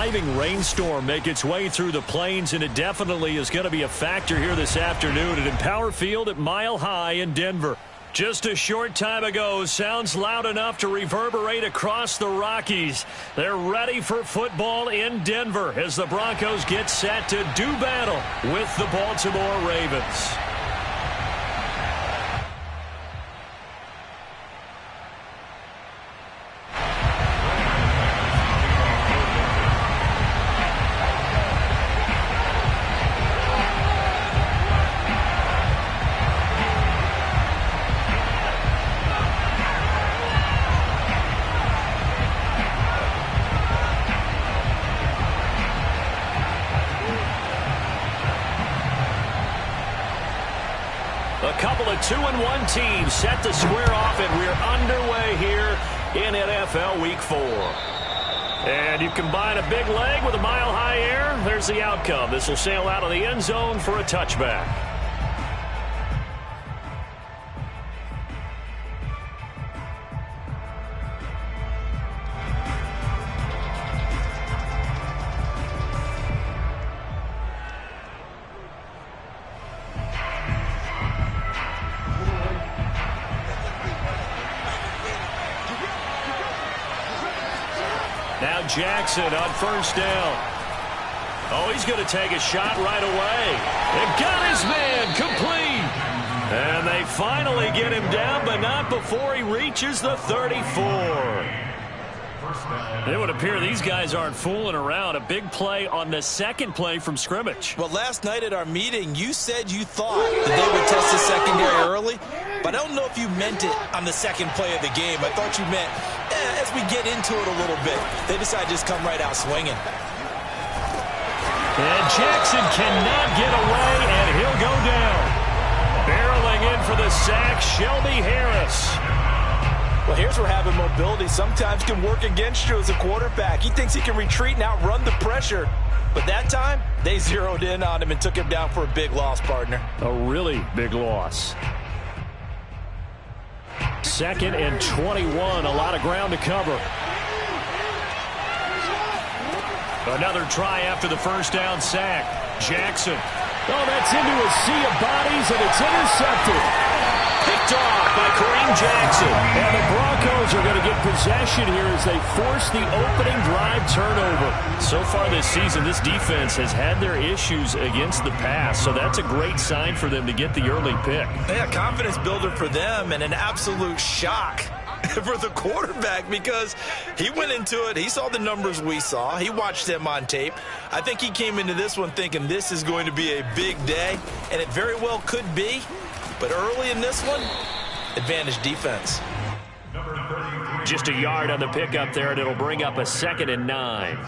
driving rainstorm make its way through the plains, and it definitely is going to be a factor here this afternoon at Empower Field at Mile High in Denver. Just a short time ago, sounds loud enough to reverberate across the Rockies. They're ready for football in Denver as the Broncos get set to do battle with the Baltimore Ravens. A couple of 2-1 teams set to square off, and we're underway here in NFL Week 4. And you combine a big leg with a mile-high air, there's the outcome. This will sail out of the end zone for a touchback. Now Jackson on first down. Oh, he's going to take a shot right away. They've got his man complete. And they finally get him down, but not before he reaches the 34. It would appear these guys aren't fooling around. A big play on the second play from scrimmage. Well, last night at our meeting, you said you thought that they would test the secondary early, but I don't know if you meant it on the second play of the game. I thought you meant as we get into it a little bit. They decided to just come right out swinging. And Jackson cannot get away, and he'll go down. Barreling in for the sack, Shelby Harris. Well, here's where having mobility sometimes can work against you as a quarterback. He thinks he can retreat and outrun the pressure. But that time, they zeroed in on him and took him down for a big loss, partner. A really big loss. 2nd and 21, a lot of ground to cover. Another try after the first down sack. Jackson. Oh, that's into a sea of bodies, and it's intercepted. Picked off by Kareem Jackson. And the Broncos are going to get possession here as they force the opening drive turnover. So far this season, this defense has had their issues against the pass, so that's a great sign for them to get the early pick. Yeah, confidence builder for them and an absolute shock for the quarterback because he went into it. He saw the numbers we saw. He watched them on tape. I think he came into this one thinking this is going to be a big day, and it very well could be. But early in this one, advantage defense. Just a yard on the pickup there, and it'll bring up a 2nd and 9.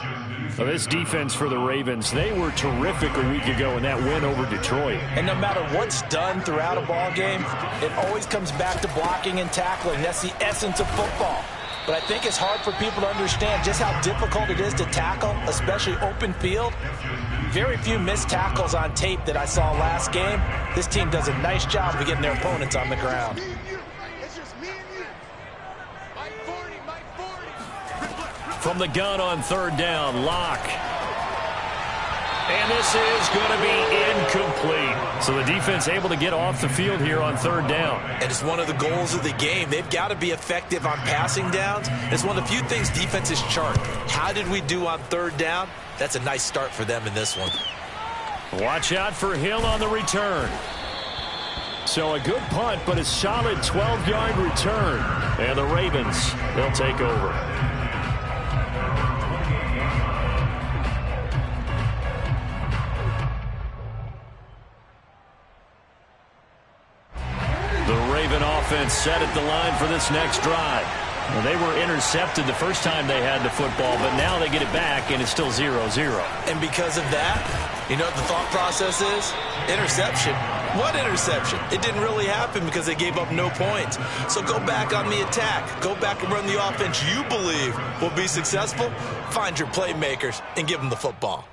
Well, this defense for the Ravens, they were terrific a week ago in that win over Detroit. And no matter what's done throughout a ball game, it always comes back to blocking and tackling. That's the essence of football. But I think it's hard for people to understand just how difficult it is to tackle, especially open field. Very few missed tackles on tape that I saw last game. This team does a nice job of getting their opponents on the ground. From the gun on 3rd down, Locke. And this is going to be incomplete. So the defense able to get off the field here on 3rd down. And it's one of the goals of the game. They've got to be effective on passing downs. It's one of the few things defenses chart. How did we do on 3rd down? That's a nice start for them in this one. Watch out for Hill on the return. So a good punt, but a solid 12-yard return. And the Ravens, they'll take over. The Raven offense set at the line for this next drive. Well, they were intercepted the first time they had the football, but now they get it back, and it's still 0-0. And because of that, you know what the thought process is? Interception. What interception? It didn't really happen because they gave up no points. So go back on the attack. Go back and run the offense you believe will be successful. Find your playmakers and give them the football.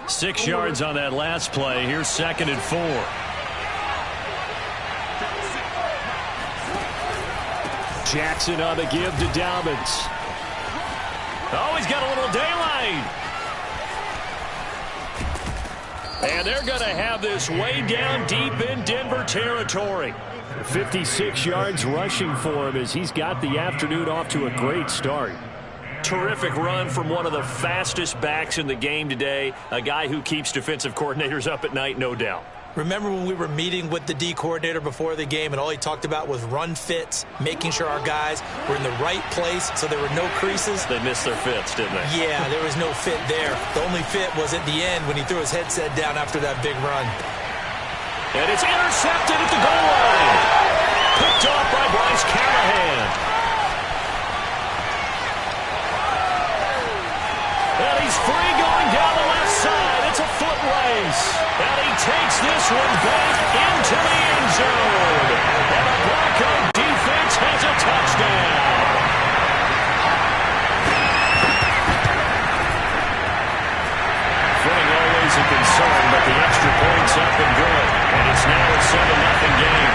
Six yards on that last play. Here's 2nd and 4. Jackson on the give to Dobbins. Oh, he's got a little daylight. And they're going to have this way down deep in Denver territory. 56 yards rushing for him as he's got the afternoon off to a great start. Terrific run from one of the fastest backs in the game today. A guy who keeps defensive coordinators up at night, no doubt. Remember when we were meeting with the D coordinator before the game and all he talked about was run fits, making sure our guys were in the right place so there were no creases? They missed their fits, didn't they? Yeah, there was no fit there. The only fit was at the end when he threw his headset down after that big run. And it's intercepted at the goal line. Picked off by Bryce Callahan. And he's free going down the left side. It's a foot race. And he takes this one back into the end zone. And the Bronco defense has a touchdown. Footing always a concern, but the extra point's up and good. And it's now a 7-0 game.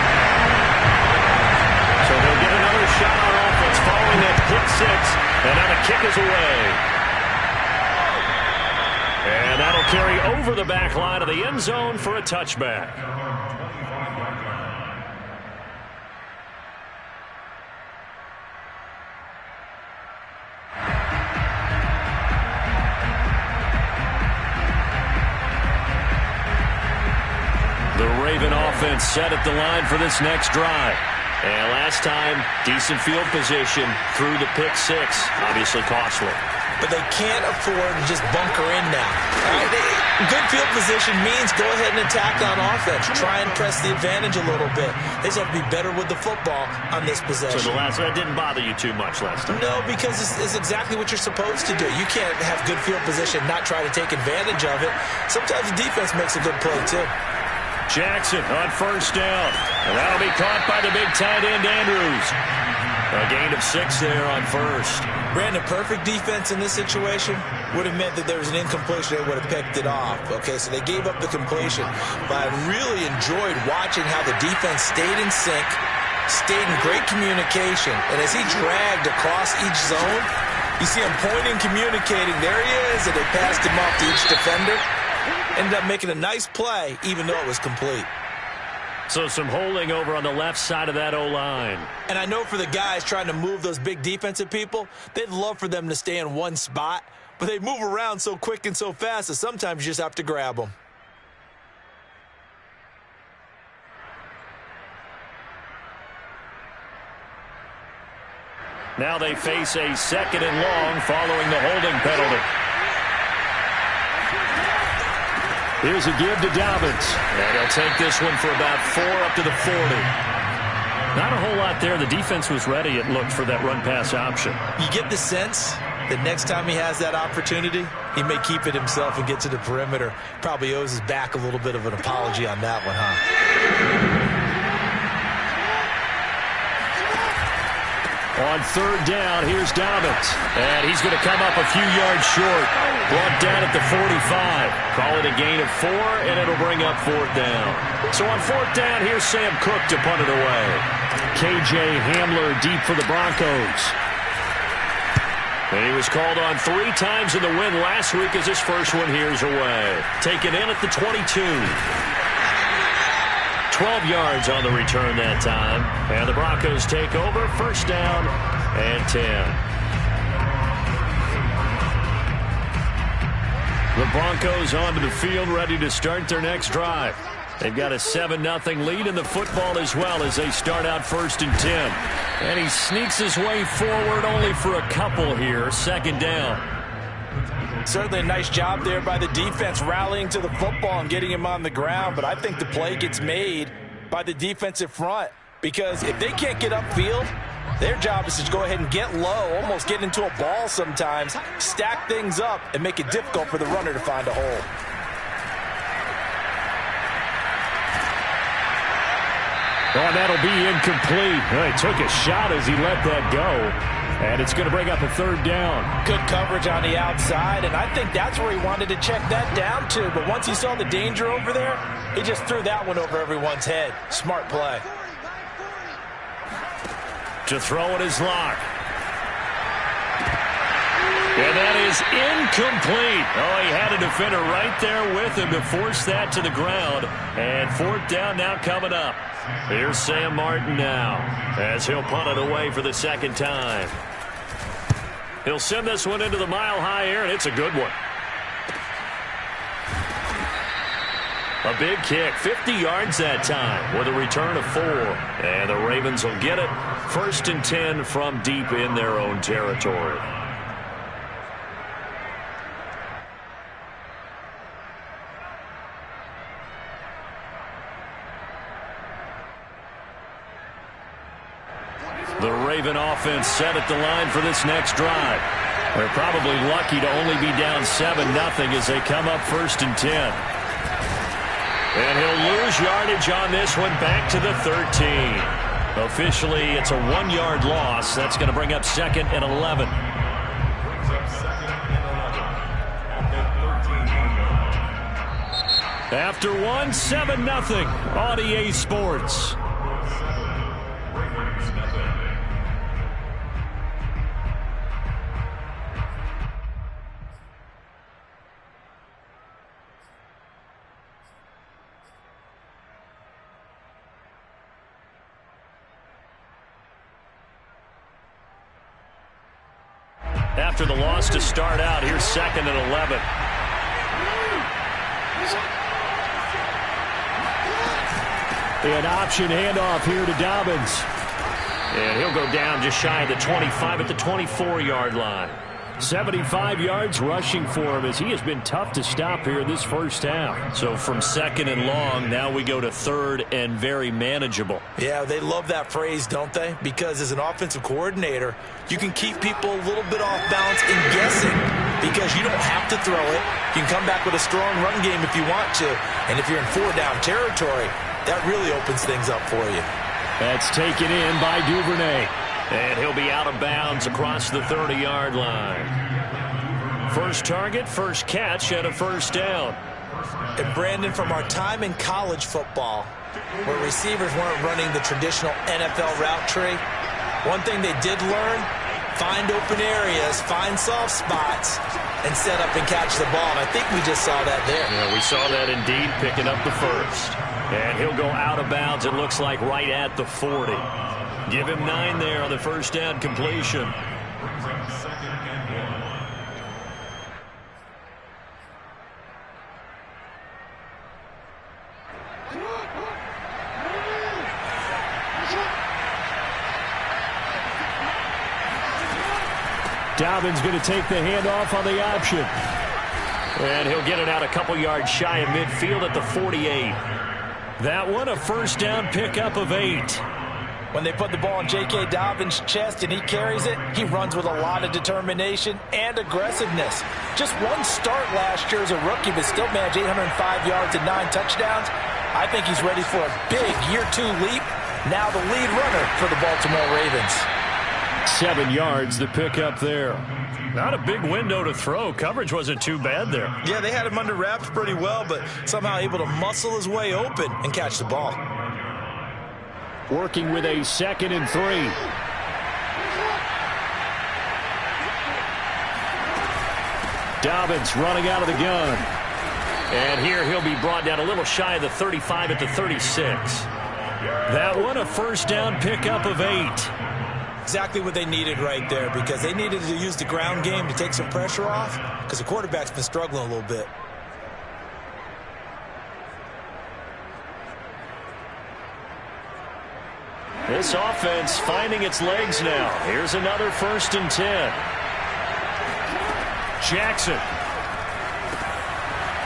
So they'll get another shot on offense following that pick six. And now the kick is away. And that'll carry over the back line of the end zone for a touchback. The Raven offense set at the line for this next drive. And last time, decent field position through the pick six. Obviously costly. But they can't afford to just bunker in now. Good field position means go ahead and attack on offense. Try and press the advantage a little bit. They just have to be better with the football on this possession. So that didn't bother you too much last time? No, because it's exactly what you're supposed to do. You can't have good field position, not try to take advantage of it. Sometimes the defense makes a good play, too. Jackson on first down. And that'll be caught by the big tight end, Andrews. A gain of 6 there on first. Brandon, perfect defense in this situation would have meant that there was an incompletion. They would have picked it off. Okay, so they gave up the completion. But I really enjoyed watching how the defense stayed in sync, stayed in great communication. And as he dragged across each zone, you see him pointing, communicating. There he is, and they passed him off to each defender. Ended up making a nice play, even though it was complete. So some holding over on the left side of that O-line. And I know for the guys trying to move those big defensive people, they'd love for them to stay in one spot, but they move around so quick and so fast that sometimes you just have to grab them. Now they face a 2nd and long following the holding penalty. Here's a give to Dobbins. And he'll take this one for about 4 up to the 40. Not a whole lot there. The defense was ready, it looked, for that run-pass option. You get the sense that next time he has that opportunity, he may keep it himself and get to the perimeter. Probably owes his back a little bit of an apology on that one, huh? On 3rd down, here's Dobbins. And he's going to come up a few yards short. Brought down at the 45. Call it a gain of 4, and it'll bring up 4th down. So on 4th down, here's Sam Cook to punt it away. K.J. Hamler deep for the Broncos. And he was called on 3 times in the win last week as his first one here's away. Taken in at the 22. 12 yards on the return that time. And the Broncos take over. 1st down and 10. The Broncos onto the field ready to start their next drive. They've got a 7-0 lead in the football as well as they start out 1st and 10. And he sneaks his way forward only for a couple here. 2nd down. Certainly a nice job there by the defense rallying to the football and getting him on the ground. But I think the play gets made by the defensive front because if they can't get upfield, their job is to go ahead and get low, almost get into a ball sometimes, stack things up, and make it difficult for the runner to find a hole. Oh, that'll be incomplete. He took a shot as he let that go. And it's going to bring up a 3rd down. Good coverage on the outside, and I think that's where he wanted to check that down to. But once he saw the danger over there, he just threw that one over everyone's head. Smart play. to throw in his lock. And that is incomplete. Oh, he had a defender right there with him to force that to the ground. And fourth down now coming up. Here's Sam Martin now as he'll punt it away for the second time. He'll send this one into the mile-high air, and it's a good one. A big kick, 50 yards that time with a return of 4. And the Ravens will get it. 1st and 10 from deep in their own territory. The Raven offense set at the line for this next drive. They're probably lucky to only be down 7-0 as they come up 1st and 10. And he'll lose yardage on this one back to the 13. Officially, it's a 1-yard loss. That's going to bring up 2nd and 11. After 7-0 on EA Sports. After the loss to start out, here's 2nd and 11. An option handoff here to Dobbins. And he'll go down just shy of the 25 at the 24-yard line. 75 yards rushing for him as he has been tough to stop here in this first half. So from 2nd and long, now we go to 3rd and very manageable. Yeah, they love that phrase, don't they? Because as an offensive coordinator, you can keep people a little bit off balance and guessing because you don't have to throw it. You can come back with a strong run game if you want to. And if you're in 4-down territory, that really opens things up for you. That's taken in by Duvernay. And he'll be out of bounds across the 30-yard line. First target, first catch, and a first down. And Brandon, from our time in college football, where receivers weren't running the traditional NFL route tree, one thing they did learn, find open areas, find soft spots, and set up and catch the ball. And I think we just saw that there. Yeah, we saw that indeed, picking up the first. And he'll go out of bounds, it looks like, right at the 40. Give him 9 there on the first down completion. Dobbins going to take the handoff on the option. And he'll get it out a couple yards shy of midfield at the 48. That one a first down pickup of 8. When they put the ball in J.K. Dobbins' chest and he carries it, he runs with a lot of determination and aggressiveness. Just one start last year as a rookie, but still managed 805 yards and 9 touchdowns. I think he's ready for a big year-2 leap. Now the lead runner for the Baltimore Ravens. 7 yards, the pickup there. Not a big window to throw. Coverage wasn't too bad there. Yeah, they had him under wraps pretty well, but somehow able to muscle his way open and catch the ball. Working with a 2nd and 3. Dobbins running out of the gun. And here he'll be brought down a little shy of the 35 at the 36. That one a first down pickup of 8. Exactly what they needed right there, because they needed to use the ground game to take some pressure off because the quarterback's been struggling a little bit. This offense finding its legs now. Here's another 1st and 10. Jackson.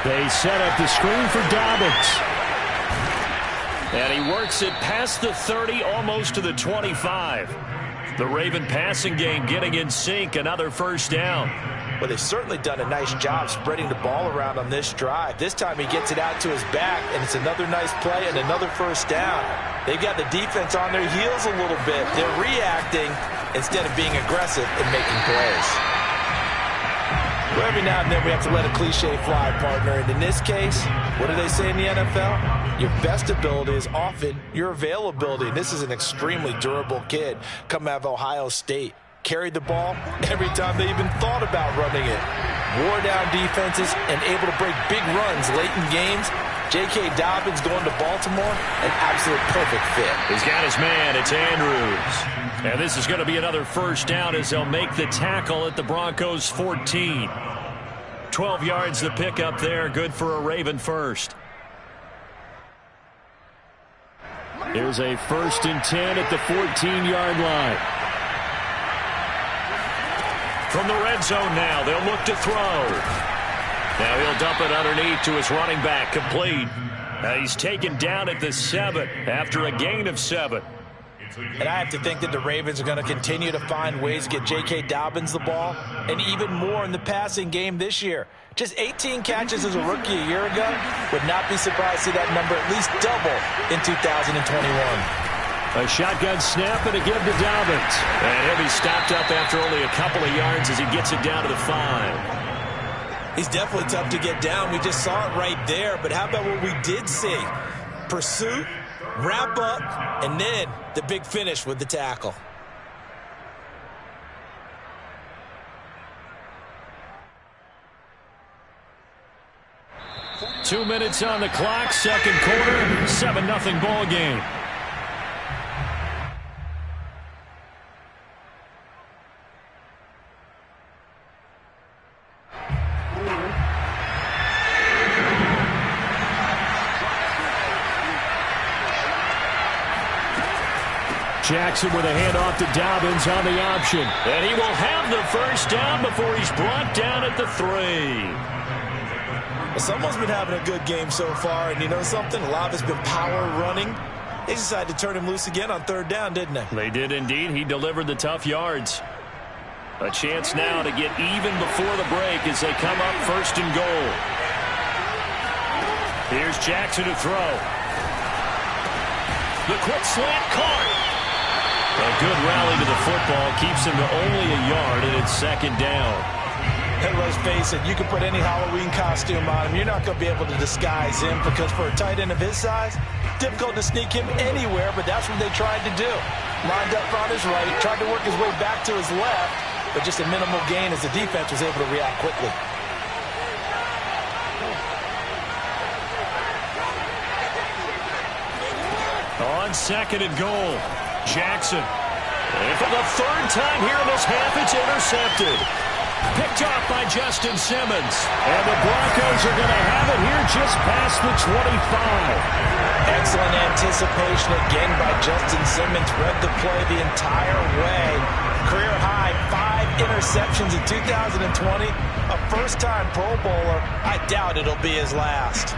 They set up the screen for Dobbins. And he works it past the 30, almost to the 25. The Raven passing game getting in sync, another first down. Well, they've certainly done a nice job spreading the ball around on this drive. This time he gets it out to his back, and it's another nice play and another first down. They've got the defense on their heels a little bit. They're reacting instead of being aggressive and making plays. Well, every now and then we have to let a cliche fly, partner. And in this case, what do they say in the NFL? Your best ability is often your availability. And this is an extremely durable kid coming out of Ohio State. Carried the ball every time they even thought about running it. Wore down defenses and able to break big runs late in games. J.K. Dobbins going to Baltimore, an absolute perfect fit. He's got his man. It's Andrews. And this is going to be another first down as they'll make the tackle at the Broncos 14. 12 yards the pickup there. Good for a Raven first. Here's a 1st and 10 at the 14-yard line. From the red zone now, they'll look to throw. Now he'll dump it underneath to his running back, complete. He's taken down at the 7 after a gain of 7. And I have to think that the Ravens are going to continue to find ways to get J.K. Dobbins the ball, and even more in the passing game this year. Just 18 catches as a rookie a year ago. Would not be surprised to see that number at least double in 2021. A shotgun snap and a give to Dobbins. And he'll be stopped up after only a couple of yards as he gets it down to the 5. He's definitely tough to get down. We just saw it right there. But how about what we did see? Pursuit, wrap up, and then the big finish with the tackle. Two minutes on the clock, second quarter, 7-0 ball game. Jackson with a handoff to Dobbins on the option. And he will have the first down before he's brought down at the 3. Someone's been having a good game so far, and you know something? A lot of it's been power running. They decided to turn him loose again on 3rd down, didn't they? They did indeed. He delivered the tough yards. A chance now to get even before the break as they come up 1st and goal. Here's Jackson to throw. The quick slant caught. A good rally to the football keeps him to only a yard, and it's 2nd down. And let's face it, you can put any Halloween costume on him. You're not going to be able to disguise him because for a tight end of his size, difficult to sneak him anywhere, but that's what they tried to do. Lined up on his right, tried to work his way back to his left, but just a minimal gain as the defense was able to react quickly. On 2nd and goal, Jackson. And for the 3rd time here in this half, it's intercepted. Picked off by Justin Simmons. And the Broncos are going to have it here just past the 25. Excellent anticipation again by Justin Simmons. Read the play the entire way. Career high 5 interceptions in 2020. A first-time Pro Bowler. I doubt it'll be his last.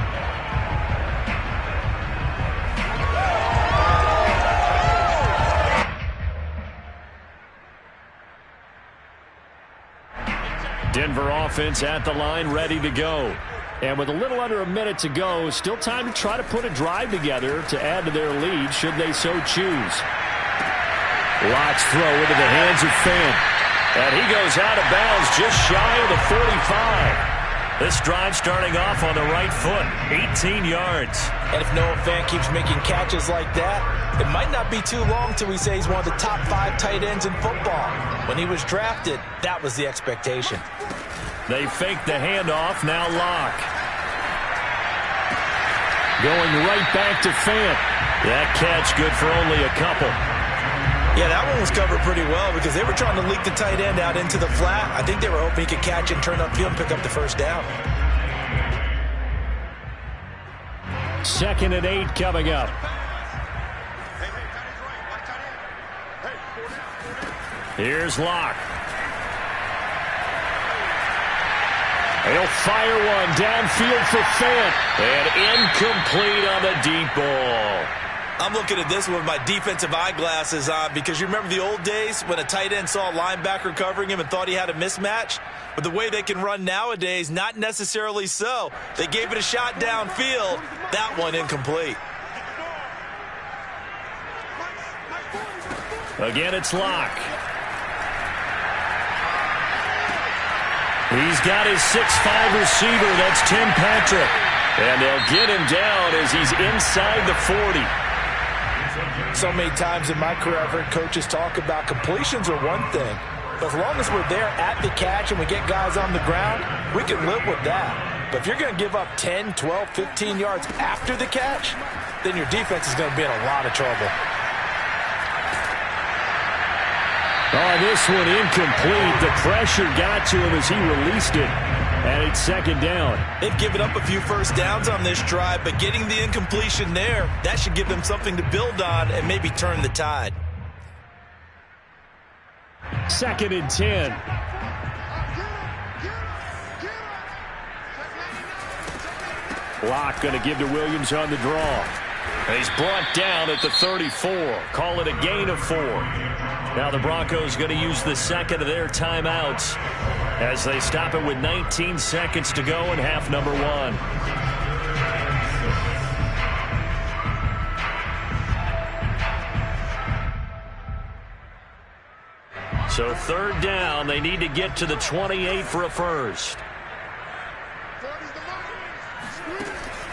Denver offense at the line, ready to go. And with a little under a minute to go, still time to try to put a drive together to add to their lead should they so choose. Lock's throw into the hands of Fant. And he goes out of bounds just shy of the 45. This drive starting off on the right foot, 18 yards. And if Noah Fant keeps making catches like that, it might not be too long till we say he's one of the top 5 tight ends in football. When he was drafted, that was the expectation. They fake the handoff, now Lock. Going right back to Fant. That catch good for only a couple. Yeah, that one was covered pretty well because they were trying to leak the tight end out into the flat. I think they were hoping he could catch and turn upfield and pick up the first down. 2nd and 8 coming up. Here's Lock. He'll fire one downfield for Fant. And incomplete on the deep ball. I'm looking at this with my defensive eyeglasses on because you remember the old days when a tight end saw a linebacker covering him and thought he had a mismatch? But the way they can run nowadays, not necessarily so. They gave it a shot downfield. That one incomplete. Again, it's Lock. He's got his 6'5" receiver. That's Tim Patrick. And they'll get him down as he's inside the 40. So many times in my career I've heard coaches talk about completions are one thing. But as long as we're there at the catch and we get guys on the ground, we can live with that. But if you're going to give up 10, 12, 15 yards after the catch, then your defense is going to be in a lot of trouble. Oh, this one incomplete. The pressure got to him as he released it. And it's second down. They've given up a few first downs on this drive, but getting the incompletion there, that should give them something to build on and maybe turn the tide. Second and 10. Locke going to give to Williams on the draw. And he's brought down at the 34. Call it a gain of 4. Now the Broncos going to use the second of their timeouts as they stop it with 19 seconds to go in half number 1. So third down, they need to get to the 28 for a first.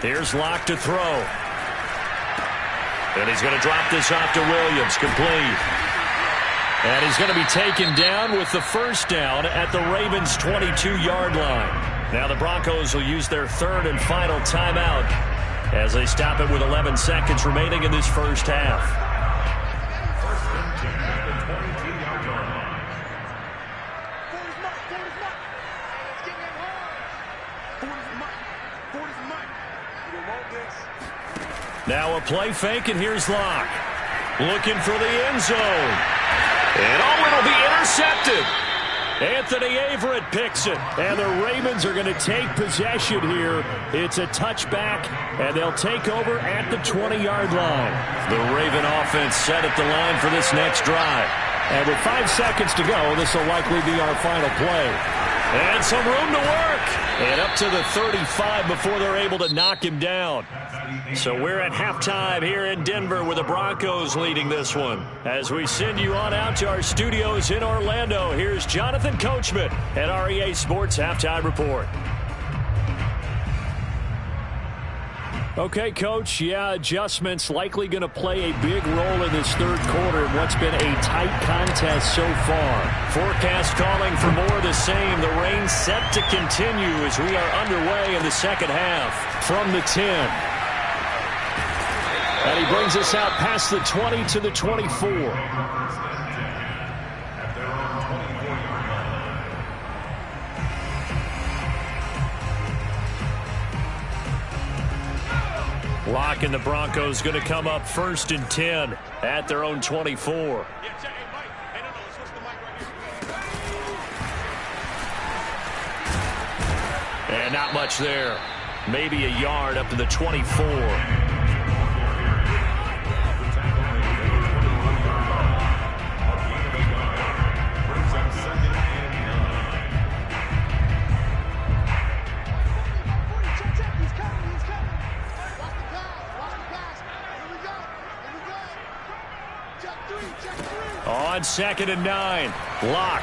Here's Locke to throw. And he's going to drop this off to Williams, complete. And he's going to be taken down with the first down at the Ravens' 22-yard line. Now the Broncos will use their third and final timeout as they stop it with 11 seconds remaining in this first half. Now a play fake, and here's Locke. Looking for the end zone. And oh, it'll be intercepted. Anthony Averett picks it. And the Ravens are going to take possession here. It's a touchback, and they'll take over at the 20-yard line. The Raven offense set at the line for this next drive. And with 5 seconds to go, this will likely be our final play. And some room to work. And up to the 35 before they're able to knock him down. So we're at halftime here in Denver with the Broncos leading this one. As we send you on out to our studios in Orlando, here's Jonathan Coachman at REA Sports Halftime Report. Okay, Coach, adjustments likely going to play a big role in this third quarter in what's been a tight contest so far. Forecast calling for more of the same. The rain set to continue as we are underway in the second half from the 10. And he brings us out past the 20 to the 24. Locke and the Broncos going to come up first and 10 at their own 24. And not much there. Maybe a yard up to the 24. On second and 9, Locke.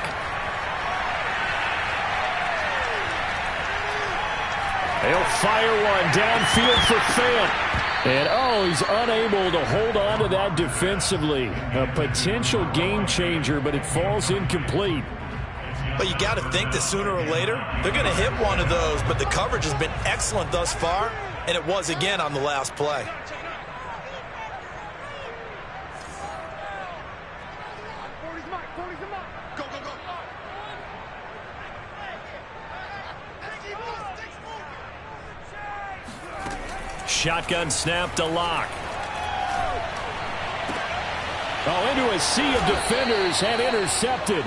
He'll fire one downfield for Fant. And, he's unable to hold on to that defensively. A potential game changer, but it falls incomplete. But you got to think that sooner or later, they're going to hit one of those. But the coverage has been excellent thus far, and it was again on the last play. Shotgun snap to Locke. Into a sea of defenders and intercepted.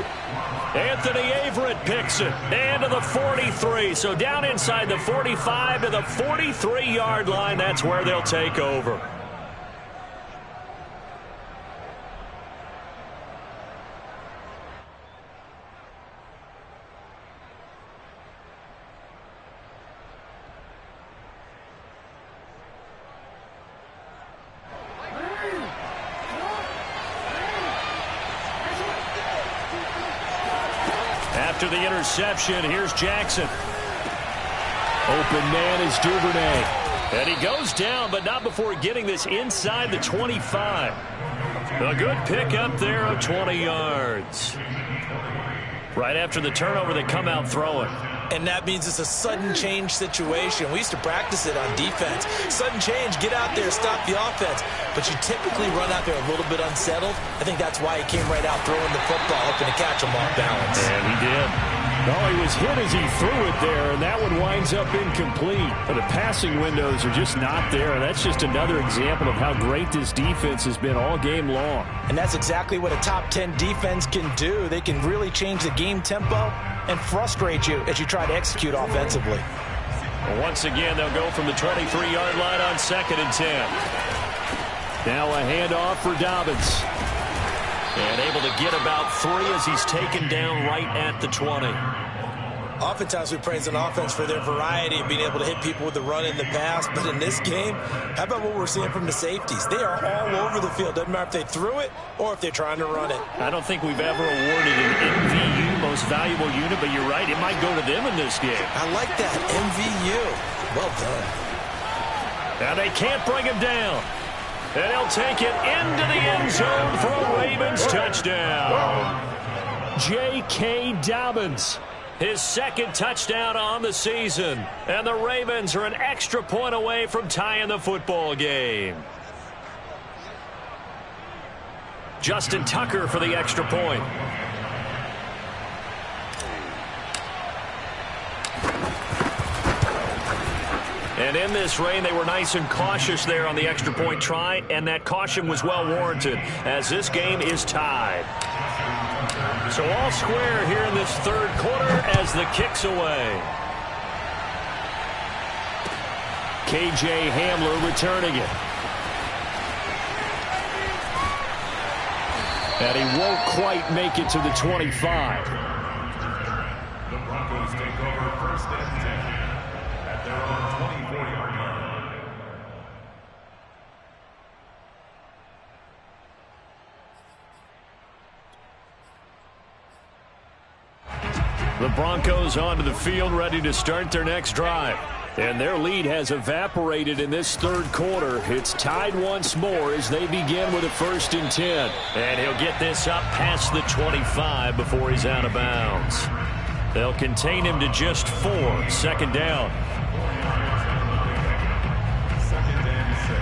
Anthony Averett picks it. And to the 43. So down inside the 45 to the 43-yard line. That's where they'll take over. After the interception, here's Jackson. Open man is Duvernay. And he goes down, but not before getting this inside the 25. A good pick up there of 20 yards. Right after the turnover, they come out throwing. And that means it's a sudden change situation. We used to practice it on defense. Sudden change, get out there, stop the offense. But you typically run out there a little bit unsettled. I think that's why he came right out throwing the football, hoping to catch him off balance. And he did. Oh, he was hit as he threw it there, and that one winds up incomplete. But the passing windows are just not there. That's just another example of how great this defense has been all game long. And that's exactly what a top 10 defense can do. They can really change the game tempo and frustrate you as you try to execute offensively. Well, once again, they'll go from the 23-yard line on 2nd and 10. Now a handoff for Dobbins. And able to get about 3 as he's taken down right at the 20. Oftentimes we praise an offense for their variety and being able to hit people with the run in the pass. But in this game, how about what we're seeing from the safeties? They are all over the field. Doesn't matter if they threw it or if they're trying to run it. I don't think we've ever awarded an MVU, most valuable unit, but you're right, it might go to them in this game. I like that, MVU. Well done. Now they can't bring him down. And he'll take it into the end zone for a Ravens touchdown. J.K. Dobbins, his 2nd touchdown on the season. And the Ravens are an extra point away from tying the football game. Justin Tucker for the extra point. And in this rain, they were nice and cautious there on the extra point try, and that caution was well warranted as this game is tied. So all square here in this 3rd quarter as the kick's away. K.J. Hamler returning it. And he won't quite make it to the 25. The Broncos take over 1st and 10 at their own 24-yard line. The Broncos onto the field, ready to start their next drive. And their lead has evaporated in this 3rd quarter. It's tied once more as they begin with a 1st and 10. And he'll get this up past the 25 before he's out of bounds. They'll contain him to just 4. 2nd down. 2nd and 6.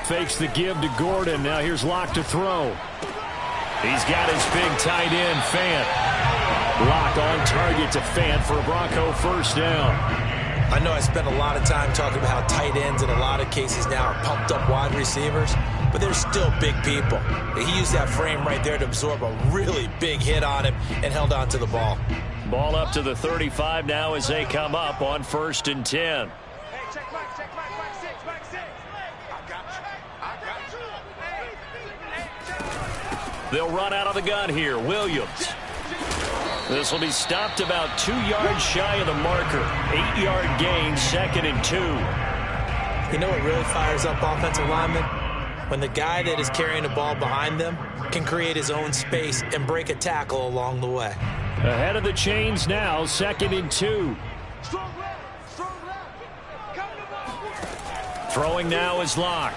Fakes the give to Gordon. Now here's Locke to throw. He's got his big tight end, Fant. Locke on target to Fant for a Bronco 1st down. I know I spent a lot of time talking about how tight ends in a lot of cases now are pumped up wide receivers, but they're still big people. He used that frame right there to absorb a really big hit on him and held on to the ball. Ball up to the 35 now as they come up on 1st and 10. They'll run out of the gun here. Williams. This will be stopped about 2 yards shy of the marker. 8-yard gain, 2nd and 2. You know what really fires up offensive linemen? When the guy that is carrying the ball behind them can create his own space and break a tackle along the way. Ahead of the chains now, 2nd and 2. Throwing now is Locke.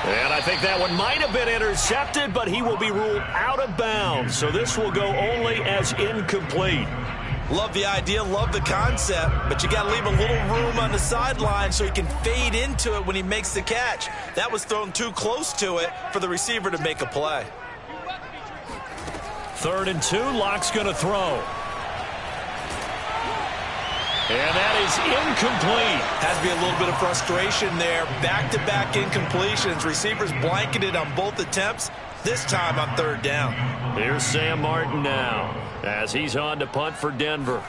And I think that one might have been intercepted, but he will be ruled out of bounds. So this will go only as incomplete. Love the idea, love the concept, but you got to leave a little room on the sideline so he can fade into it when he makes the catch. That was thrown too close to it for the receiver to make a play. 3rd and 2, Locke's going to throw. And that is incomplete. Has to be a little bit of frustration there. Back-to-back incompletions. Receivers blanketed on both attempts, this time on 3rd down. Here's Sam Martin now as he's on to punt for Denver.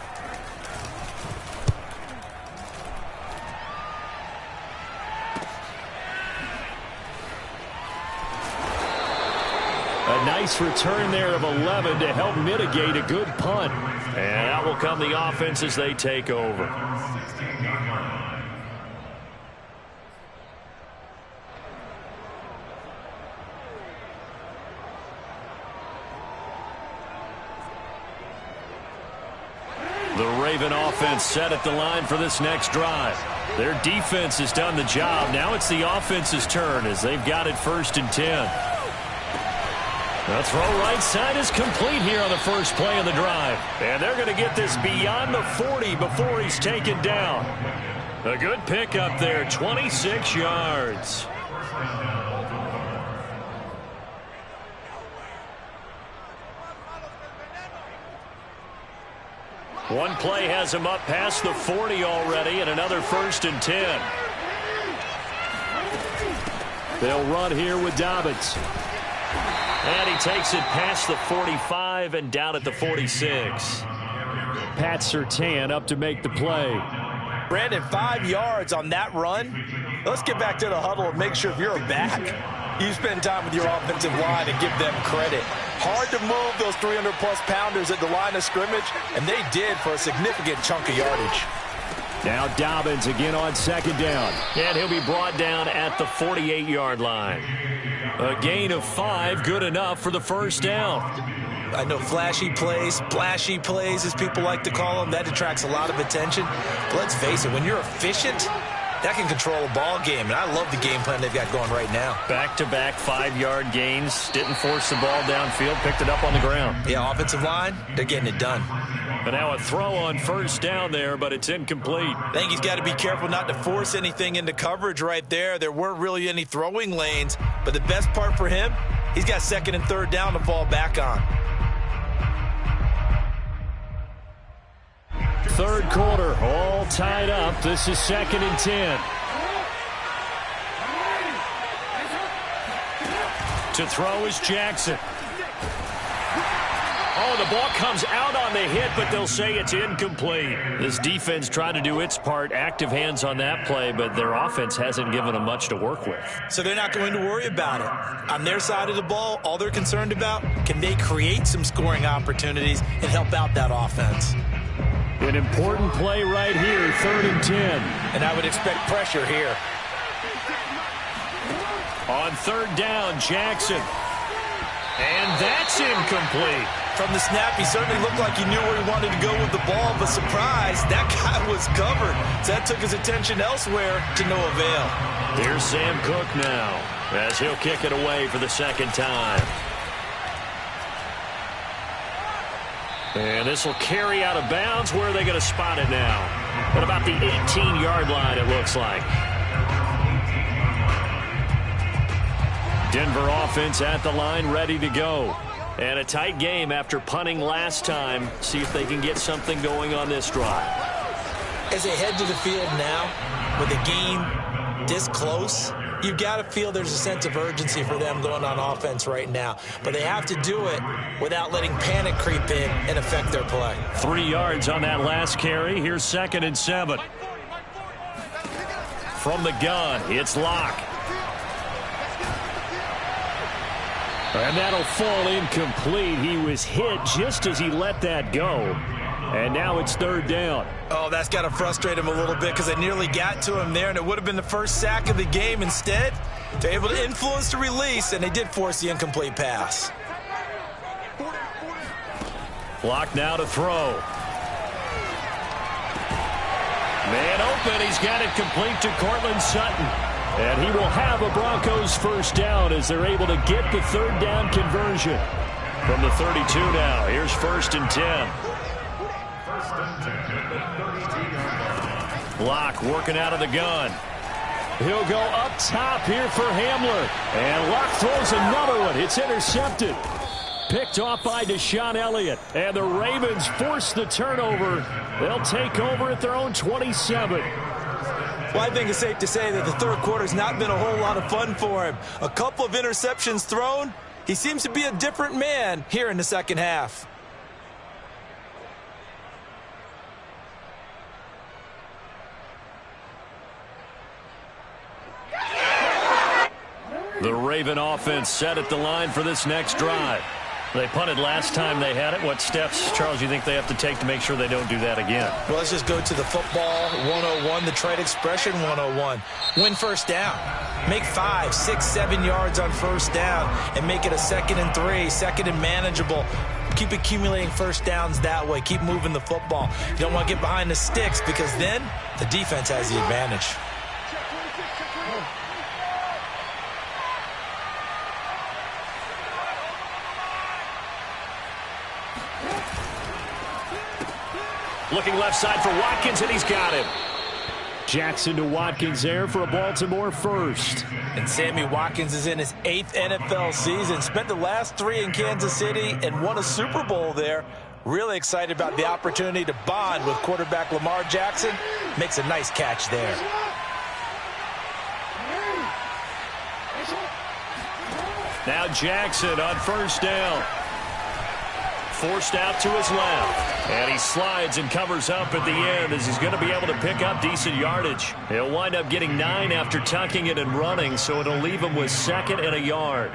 A nice return there of 11 to help mitigate a good punt. And out will come the offense as they take over. Raven offense set at the line for this next drive. Their defense has done the job. Now it's the offense's turn as they've got it 1st and 10. The throw right side is complete here on the first play of the drive. And they're going to get this beyond the 40 before he's taken down. A good pickup there, 26 yards. One play has him up past the 40 already, and another 1st and 10. They'll run here with Dobbins. And he takes it past the 45 and down at the 46. Pat Surtain up to make the play. Brandon, 5 yards on that run. Let's get back to the huddle and make sure if you're a back, you spend time with your offensive line and give them credit. Hard to move those 300-plus pounders at the line of scrimmage, and they did for a significant chunk of yardage. Now Dobbins again on 2nd down. And he'll be brought down at the 48-yard line. A gain of 5, good enough for the 1st down. I know flashy plays, splashy plays, as people like to call them, that attracts a lot of attention. But let's face it, when you're efficient, that can control a ball game, and I love the game plan they've got going right now. Back-to-back 5-yard gains, didn't force the ball downfield, picked it up on the ground. Yeah, offensive line, they're getting it done. But now a throw on 1st down there, but it's incomplete. I think he's got to be careful not to force anything into coverage right there. There weren't really any throwing lanes, but the best part for him, he's got 2nd and 3rd down to fall back on. 3rd quarter, all tied up. This is 2nd and 10. To throw is Jackson. Oh, the ball comes out on the hit, but they'll say it's incomplete. This defense trying to do its part, active hands on that play, but their offense hasn't given them much to work with. So they're not going to worry about it. On their side of the ball, all they're concerned about, can they create some scoring opportunities and help out that offense? An important play right here, 3rd and 10. And I would expect pressure here. On 3rd down, Jackson. And that's incomplete. From the snap, he certainly looked like he knew where he wanted to go with the ball, but surprise, that guy was covered. So that took his attention elsewhere to no avail. Here's Sam Cook now, as he'll kick it away for the 2nd time. And this will carry out of bounds. Where are they going to spot it now? At about the 18-yard line, it looks like. Denver offense at the line, ready to go. And a tight game after punting last time. See if they can get something going on this drive. As they head to the field now, with the game this close, you've got to feel there's a sense of urgency for them going on offense right now. But they have to do it without letting panic creep in and affect their play. 3 yards on that last carry. Here's 2nd and 7. From the gun, it's Locke. And that'll fall incomplete. He was hit just as he let that go. And now it's 3rd down. Oh, that's got to frustrate him a little bit because they nearly got to him there, and it would have been the first sack of the game. Instead, they're able to influence the release, and they did force the incomplete pass. Locke now to throw. Man open. He's got it complete to Cortland Sutton. And he will have a Broncos 1st down as they're able to get the 3rd down conversion. From the 32 now, here's 1st and 10. Locke working out of the gun. He'll go up top here for Hamler. And Locke throws another one. It's intercepted. Picked off by Deshaun Elliott. And the Ravens force the turnover. They'll take over at their own 27. Well, I think it's safe to say that the 3rd quarter's not been a whole lot of fun for him. A couple of interceptions thrown. He seems to be a different man here in the 2nd half. The Raven offense set at the line for this next drive. They punted last time they had it. What steps, Charles, you think they have to take to make sure they don't do that again? Well, let's just go to the football 101, the trade expression 101. Win 1st down. Make 5, 6, 7 yards on 1st down and make it a 2nd and 3, 2nd and manageable. Keep accumulating first downs that way. Keep moving the football. You don't want to get behind the sticks because then the defense has the advantage. Looking left side for Watkins, and he's got him. Jackson to Watkins there for a Baltimore first. And Sammy Watkins is in his 8th NFL season. Spent the last 3 in Kansas City and won a Super Bowl there. Really excited about the opportunity to bond with quarterback Lamar Jackson. Makes a nice catch there. Now Jackson on first down. Forced out to his left. And he slides and covers up at the end as he's going to be able to pick up decent yardage. He'll wind up getting 9 after tucking it and running, so it'll leave him with 2nd and a yard.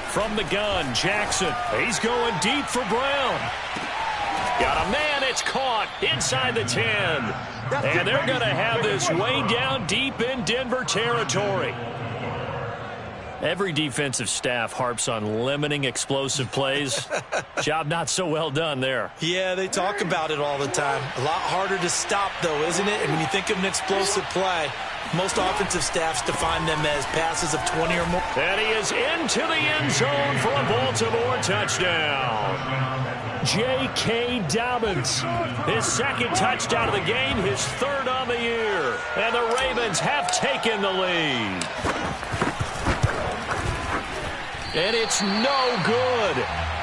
From the gun, Jackson. He's going deep for Brown. Got a man. It's caught inside the 10. And they're going to have this way down deep in Denver territory. Every defensive staff harps on limiting explosive plays. Job not so well done there. Yeah, they talk about it all the time. A lot harder to stop, though, isn't it? And when you think of an explosive play, most offensive staffs define them as passes of 20 or more. And he is into the end zone for a Baltimore touchdown. J.K. Dobbins, his 2nd touchdown of the game, his 3rd on the year. And the Ravens have taken the lead. And it's no good.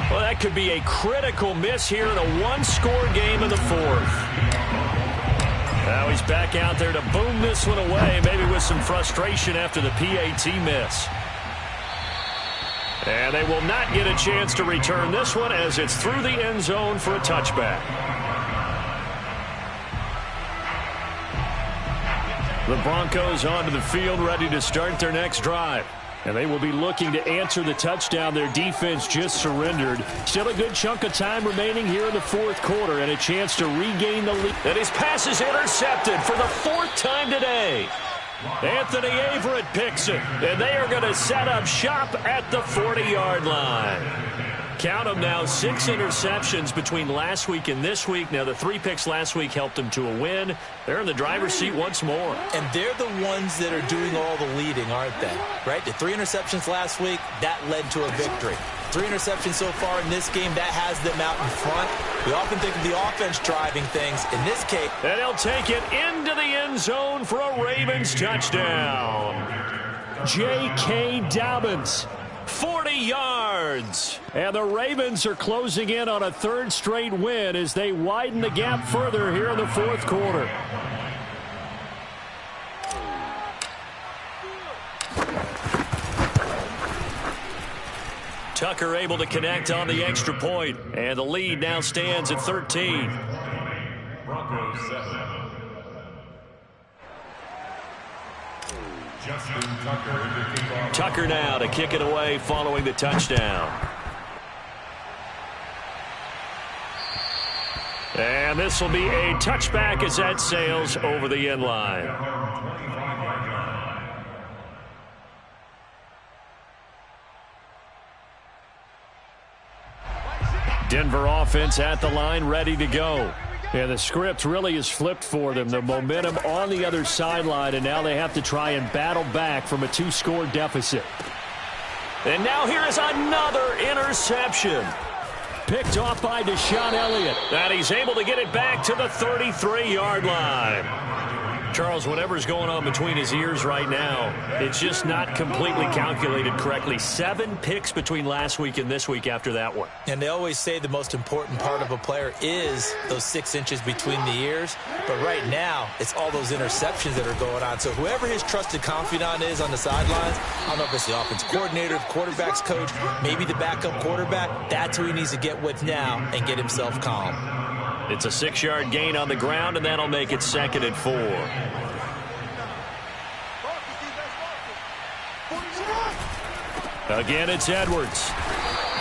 Well, that could be a critical miss here in a one-score game in the 4th. Now he's back out there to boom this one away, maybe with some frustration after the PAT miss. And they will not get a chance to return this one as it's through the end zone for a touchback. The Broncos onto the field ready to start their next drive. And they will be looking to answer the touchdown their defense just surrendered. Still a good chunk of time remaining here in the 4th quarter and a chance to regain the lead. And his pass is intercepted for the 4th time today. Anthony Averett picks it, and they are going to set up shop at the 40-yard line. Count them now, 6 interceptions between last week and this week. Now, the 3 picks last week helped them to a win. They're in the driver's seat once more. And they're the ones that are doing all the leading, aren't they? Right? The 3 interceptions last week, that led to a victory. 3 interceptions so far in this game, that has them out in front. We often think of the offense driving things. In this case, and he'll take it into the end zone for a Ravens touchdown. J.K. Dobbins. 40 yards. And the Ravens are closing in on a 3rd straight win as they widen the gap further here in the 4th quarter. Tucker able to connect on the extra point, and the lead now stands at 13. Broncos 7. Tucker now to kick it away following the touchdown. And this will be a touchback as that sails over the end line. Denver offense at the line, ready to go. And the script really is flipped for them. The momentum on the other sideline, and now they have to try and battle back from a 2-score deficit. And now here is another interception. Picked off by Deshaun Elliott. And he's able to get it back to the 33-yard line. Charles, whatever's going on between his ears right now, it's just not completely calculated correctly. 7 picks between last week and this week after that one. And they always say the most important part of a player is those 6 inches between the ears. But right now, it's all those interceptions that are going on. So whoever his trusted confidant is on the sidelines, I don't know if it's the offense coordinator, the quarterback's coach, maybe the backup quarterback, that's who he needs to get with now and get himself calm. It's a 6-yard gain on the ground, and that'll make it 2nd and 4. Again, it's Edwards.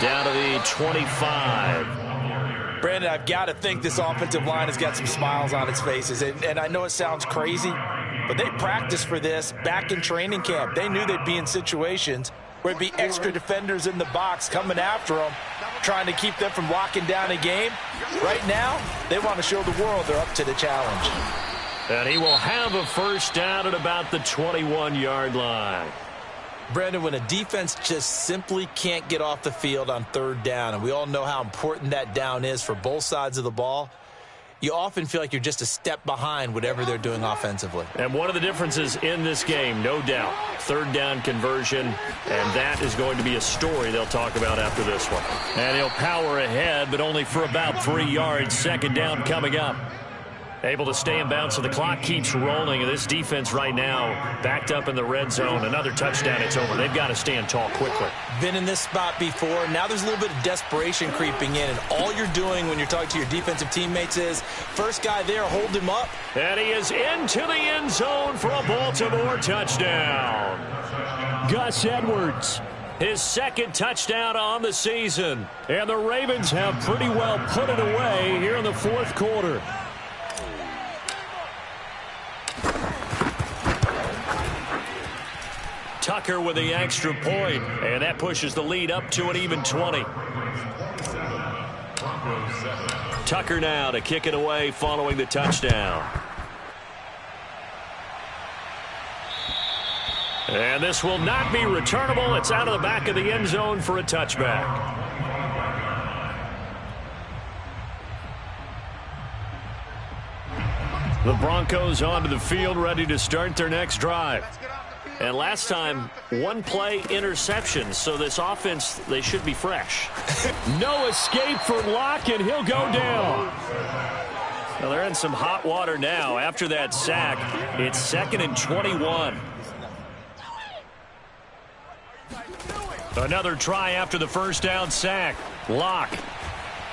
Down to the 25. Brandon, I've got to think this offensive line has got some smiles on its faces. And I know it sounds crazy, but they practiced for this back in training camp. They knew they'd be in situations where it'd be extra defenders in the box coming after them, trying to keep them from locking down a game. Right now, they want to show the world they're up to the challenge. And he will have a first down at about the 21-yard line. Brandon, when a defense just simply can't get off the field on third down, and we all know how important that down is for both sides of the ball, you often feel like you're just a step behind whatever they're doing offensively. And one of the differences in this game, no doubt, third down conversion, and that is going to be a story they'll talk about after this one. And he'll power ahead, but only for about 3 yards. Second down coming up. Able to stay in bounds, so the clock keeps rolling. This defense right now backed up in the red zone. Another touchdown, it's over. They've got to stand tall quickly. Been in this spot before. Now there's a little bit of desperation creeping in, and all you're doing when you're talking to your defensive teammates is, first guy there, hold him up. And he is into the end zone for a Baltimore touchdown. Gus Edwards, his second touchdown on the season. And the Ravens have pretty well put it away here in the fourth quarter. Tucker with the extra point, and that pushes the lead up to an even 20. Tucker now to kick it away following the touchdown. And this will not be returnable. It's out of the back of the end zone for a touchback. The Broncos onto the field, ready to start their next drive. And last time, one play interception, so this offense, they should be fresh. No escape for Locke, and he'll go down. Well, they're in some hot water now. After that sack, it's 2nd and 21. Another try after the first down sack. Locke.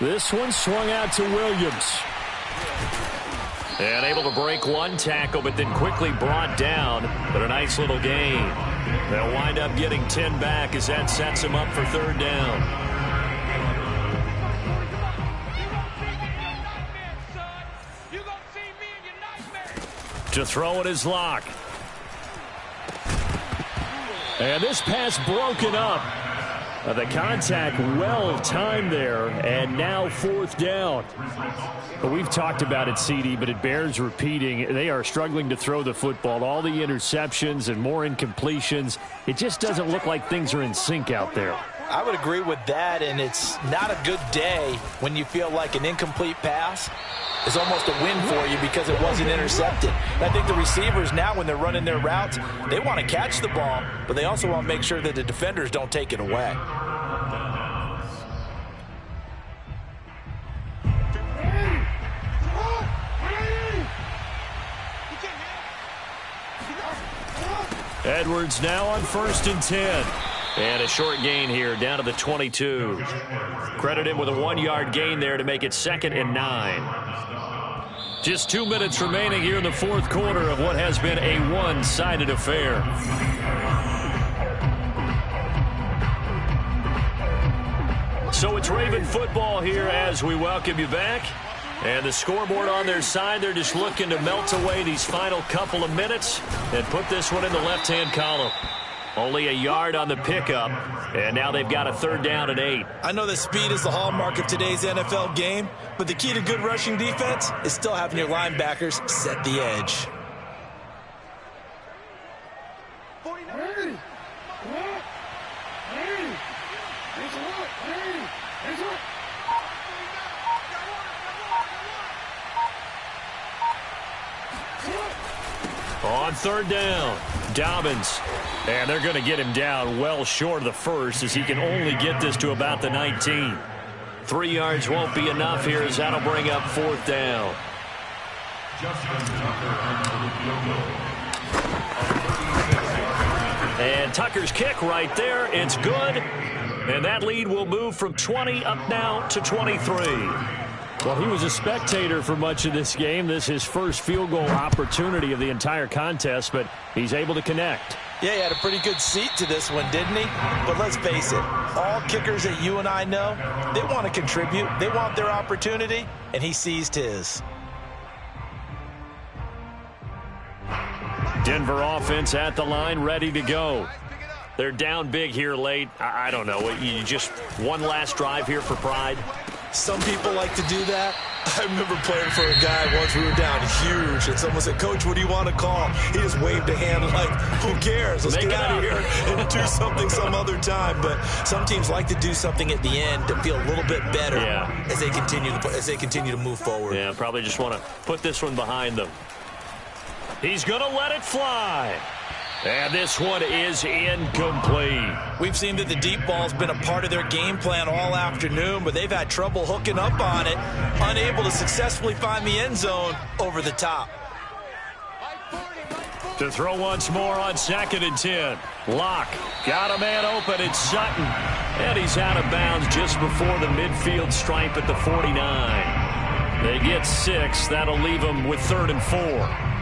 This one swung out to Williams. And able to break one tackle, but then quickly brought down. But a nice little gain. They'll wind up getting 10 back as that sets him up for third down. To throw it is Locke. And this pass broken up. The contact well timed there, and now fourth down. But we've talked about it, CD, but it bears repeating. They are struggling to throw the football. All the interceptions and more incompletions. It just doesn't look like things are in sync out there. I would agree with that, and it's not a good day when you feel like an incomplete pass is almost a win for you because it wasn't intercepted. And I think the receivers now, when they're running their routes, they want to catch the ball, but they also want to make sure that the defenders don't take it away. Edwards now on 1st and 10. And a short gain here down to the 22. Credit him with a 1-yard gain there to make it 2nd and 9. Just 2 minutes remaining here in the fourth quarter of what has been a one-sided affair. So it's Raven football here as we welcome you back. And the scoreboard on their side, they're just looking to melt away these final couple of minutes and put this one in the left-hand column. Only a yard on the pickup, and now they've got a third down and 8. I know that speed is the hallmark of today's NFL game, but the key to good rushing defense is still having your linebackers set the edge. On third down, Dobbins. And they're going to get him down well short of the first as he can only get this to about the 19. 3 yards won't be enough here as that'll bring up fourth down. And Tucker's kick right there. It's good. And that lead will move from 20 up now to 23. Well, he was a spectator for much of this game. This is his first field goal opportunity of the entire contest, but he's able to connect. Yeah, he had a pretty good seat to this one, didn't he? But let's face it, all kickers that you and I know, they want to contribute. They want their opportunity, and he seized his. Denver offense at the line, ready to go. They're down big here late. I don't know. You just one last drive here for pride? Some people like to do that. I remember playing for a guy once. We were down huge, and someone said, "Coach, what do you want to call?" He just waved a hand like, who cares? Let's get out of here and do something some other time. But some teams like to do something at the end to feel a little bit better as they continue to move forward. Yeah, probably just want to put this one behind them. He's going to let it fly. And this one is incomplete. We've seen that the deep ball's been a part of their game plan all afternoon, but they've had trouble hooking up on it, unable to successfully find the end zone over the top. To throw once more on 2nd and 10. Locke got a man open. It's Sutton. And he's out of bounds just before the midfield stripe at the 49. They get 6. That'll leave them with 3rd and 4.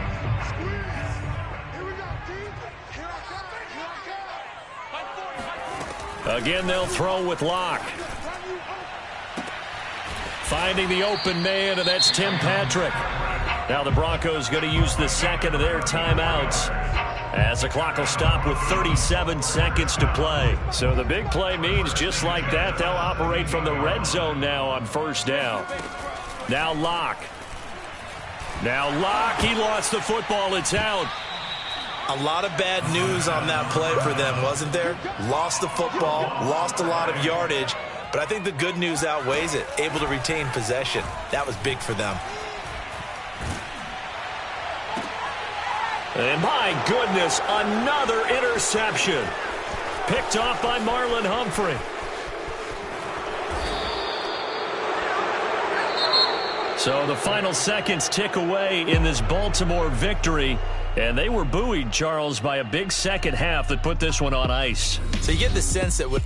Again, they'll throw with Locke. Finding the open man, and that's Tim Patrick. Now the Broncos going to use the second of their timeouts as the clock will stop with 37 seconds to play. So the big play means just like that, they'll operate from the red zone now on 1st down. Now Locke. He lost the football. It's out. A lot of bad news on that play for them, wasn't there? Lost the football, lost a lot of yardage, but I think the good news outweighs it. Able to retain possession. That was big for them. And my goodness, another interception. Picked off by Marlon Humphrey. So the final seconds tick away in this Baltimore victory. And they were buoyed, Charles, by a big second half that put this one on ice. So you get the sense that with